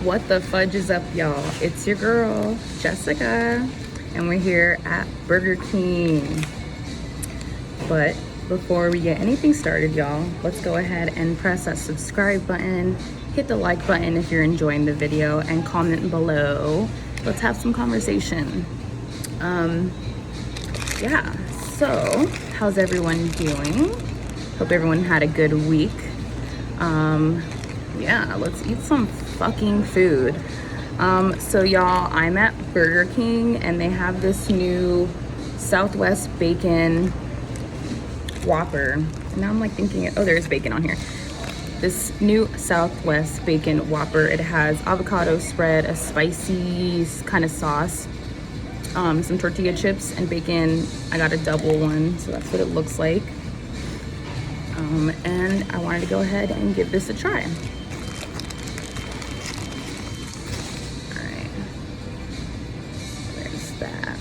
What the fudge is up, y'all? It's your girl, Jessica, and we're here at Burger King. But before we get anything started, y'all, let's go ahead and press that subscribe button, hit the like button if you're enjoying the video, and comment below. Let's have some conversation. Yeah, so how's everyone doing? Hope everyone had a good week. Yeah, let's eat some fucking food. So y'all, I'm at Burger King and they have this new Southwest Bacon Whopper. And now I'm like thinking, oh, there's bacon on here. This new Southwest Bacon Whopper, it has avocado spread, a spicy kind of sauce, some tortilla chips and bacon. I got a double one, so that's what it looks like. And I wanted to go ahead and give this a try. Alright, there's that.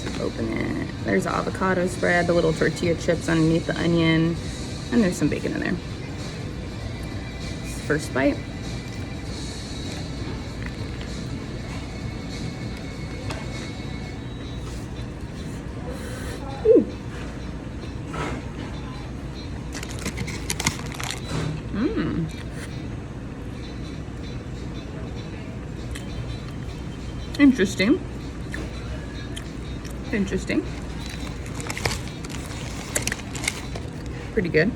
Just open it. There's the avocado spread, the little tortilla chips underneath the onion, and there's some bacon in there. First bite. Ooh. Interesting. Interesting. Pretty good.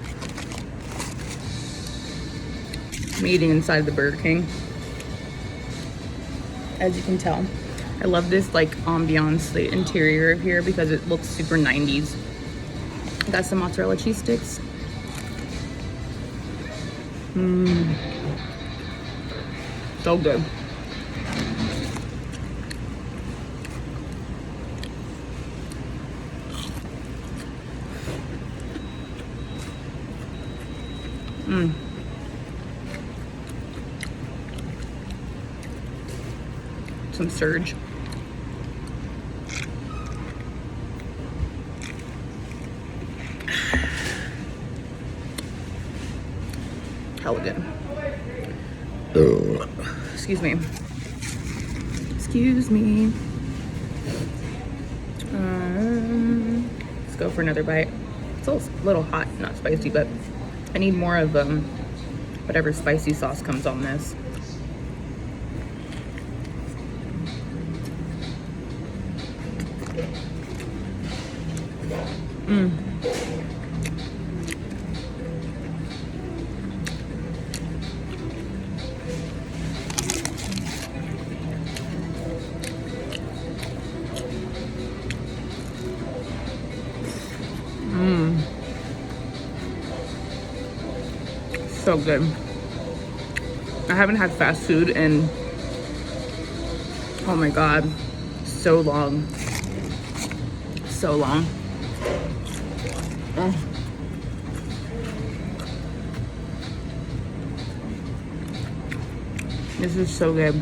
I'm eating inside the Burger King, as you can tell. I love this like ambiance, the interior of here, because it looks super 90s. Got some mozzarella cheese sticks. So good. Some surge. Hella good. Excuse me. Excuse me. Let's go for another bite. It's a little hot, not spicy, but I need more of whatever spicy sauce comes on this. So good. I haven't had fast food in, oh my God, so long. So long. Oh. This is so good.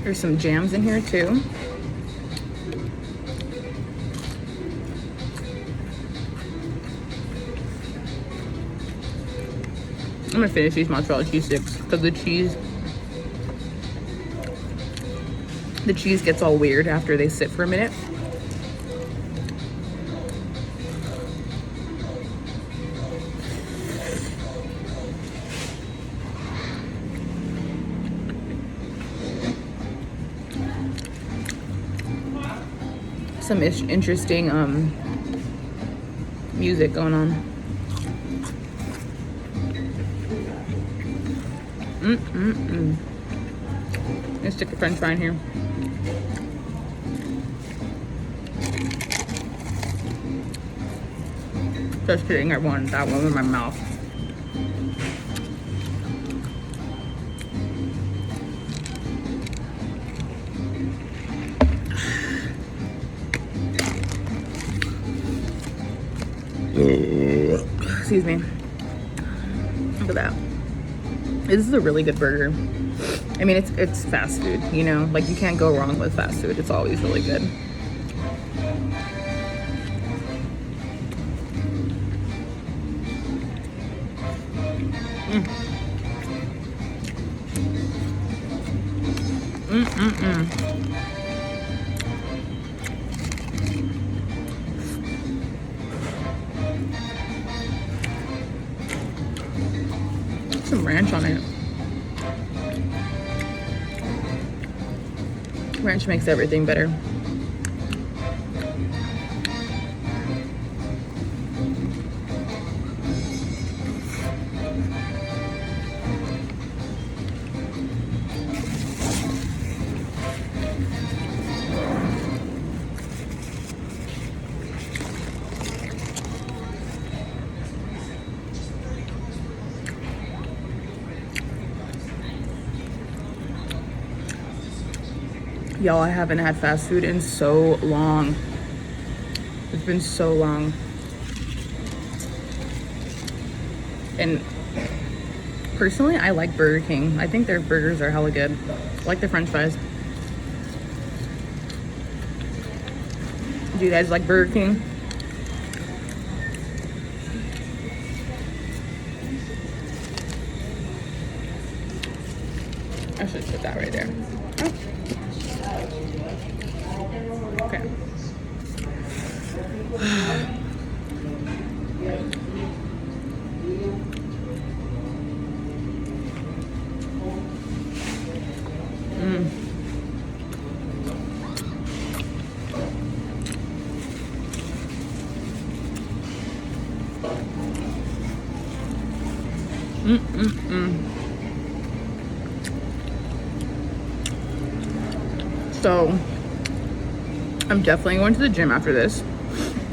There's some jams in here too. I'm gonna finish these mozzarella cheese sticks because the cheese gets all weird after they sit for a minute. Some interesting music going on. Let's stick a french fry in here. Just kidding, I wanted that one in my mouth. Excuse me. Look at that. This is a really good burger. I mean, it's fast food, you know? Like, you can't go wrong with fast food. It's always really good. Some ranch on it. Ranch makes everything better. Y'all, I haven't had fast food in so long. It's been so long. And personally, I like Burger King. I think their burgers are hella good. I like the French fries. Do you guys like Burger King? I should put that right there. Oh. Okay. So I'm definitely going to the gym after this.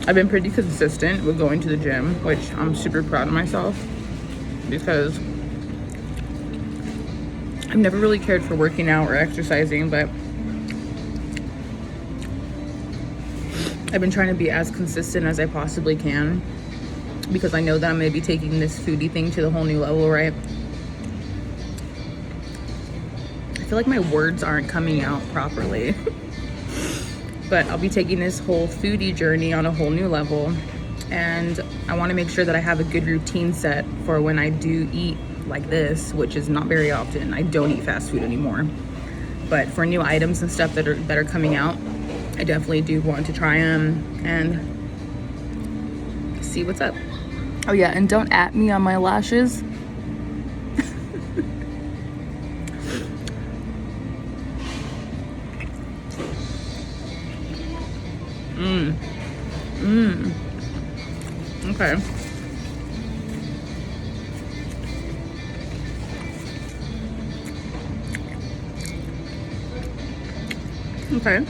I've been pretty consistent with going to the gym, which I'm super proud of myself because I've never really cared for working out or exercising, but I've been trying to be as consistent as I possibly can because I know that I'm going to be taking this foodie thing to the whole new level, right? I feel like my words aren't coming out properly. But I'll be taking this whole foodie journey on a whole new level. And I want to make sure that I have a good routine set for when I do eat like this, which is not very often. I don't eat fast food anymore. But for new items and stuff that are coming out, I definitely do want to try them and see what's up. Oh yeah, and don't at me on my lashes. Okay. Okay.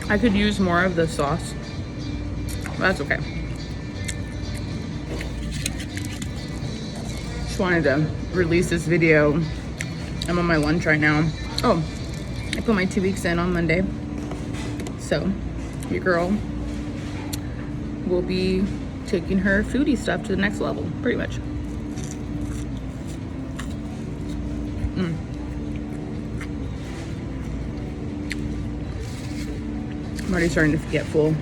I could use more of the sauce. That's okay. Just wanted to release this video. I'm on my lunch right now. Oh, I put my 2 weeks in on Monday. So your girl will be taking her foodie stuff to the next level, pretty much. I'm already starting to get full.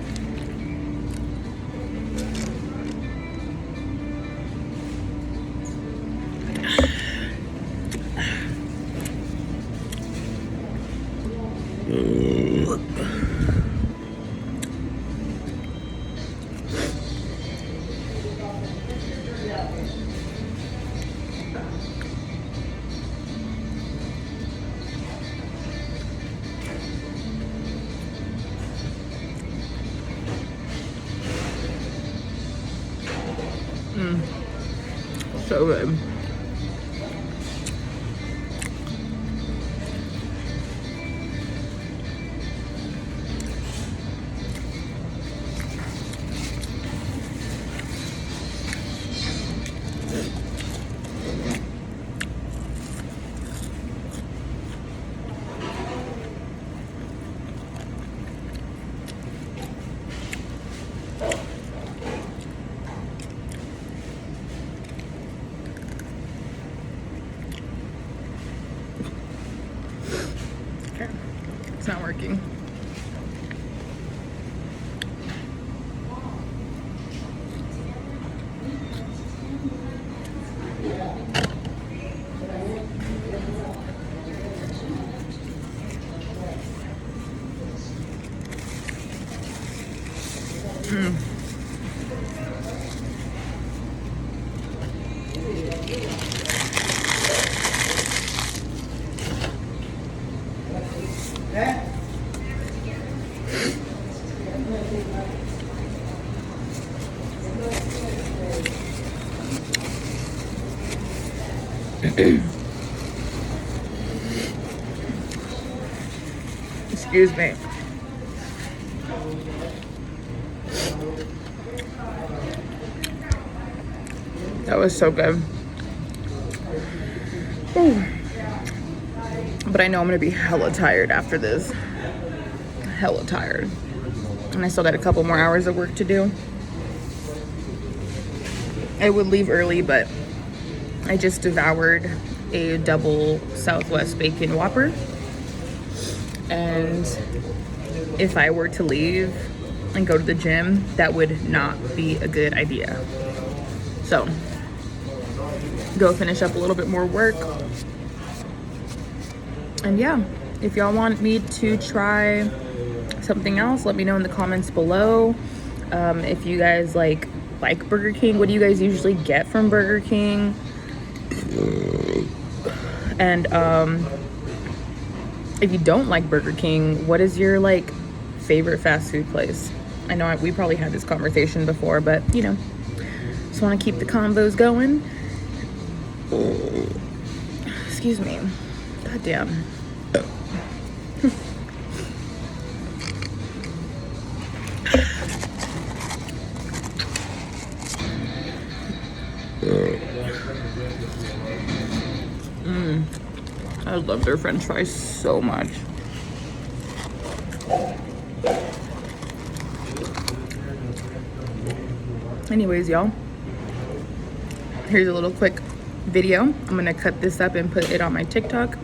So good. making. Excuse me. That was so good. Ooh. But I know I'm gonna be hella tired after this. Hella tired. And I still got a couple more hours of work to do. I would leave early, but I just devoured a double Southwest Bacon Whopper. And if I were to leave and go to the gym, that would not be a good idea. So, go finish up a little bit more work. And yeah, if y'all want me to try something else, let me know in the comments below. If you guys like Burger King, what do you guys usually get from Burger King? And if you don't like Burger King, what is your like favorite fast food place? I know we probably had this conversation before, but you know, just want to keep the combos going. Excuse me. God damn. I love their french fries so much. Anyways, y'all, here's a little quick video. I'm gonna cut this up and put it on my TikTok,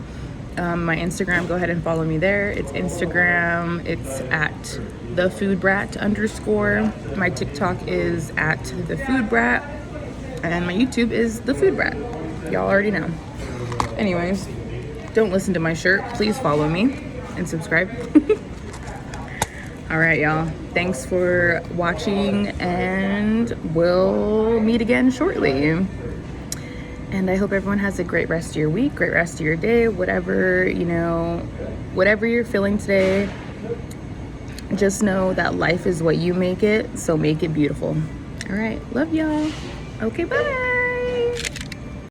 my Instagram. Go ahead and follow me there. It's Instagram, it's at TheFoodBrat _. My TikTok is at TheFoodBrat, and my YouTube is TheFoodBrat. Y'all already know. Anyways, don't listen to my shirt. Please follow me and subscribe. All right, y'all. Thanks for watching, and we'll meet again shortly. And I hope everyone has a great rest of your week, great rest of your day, whatever, you know, whatever you're feeling today. Just know that life is what you make it, so make it beautiful. All right, love y'all. Okay, bye.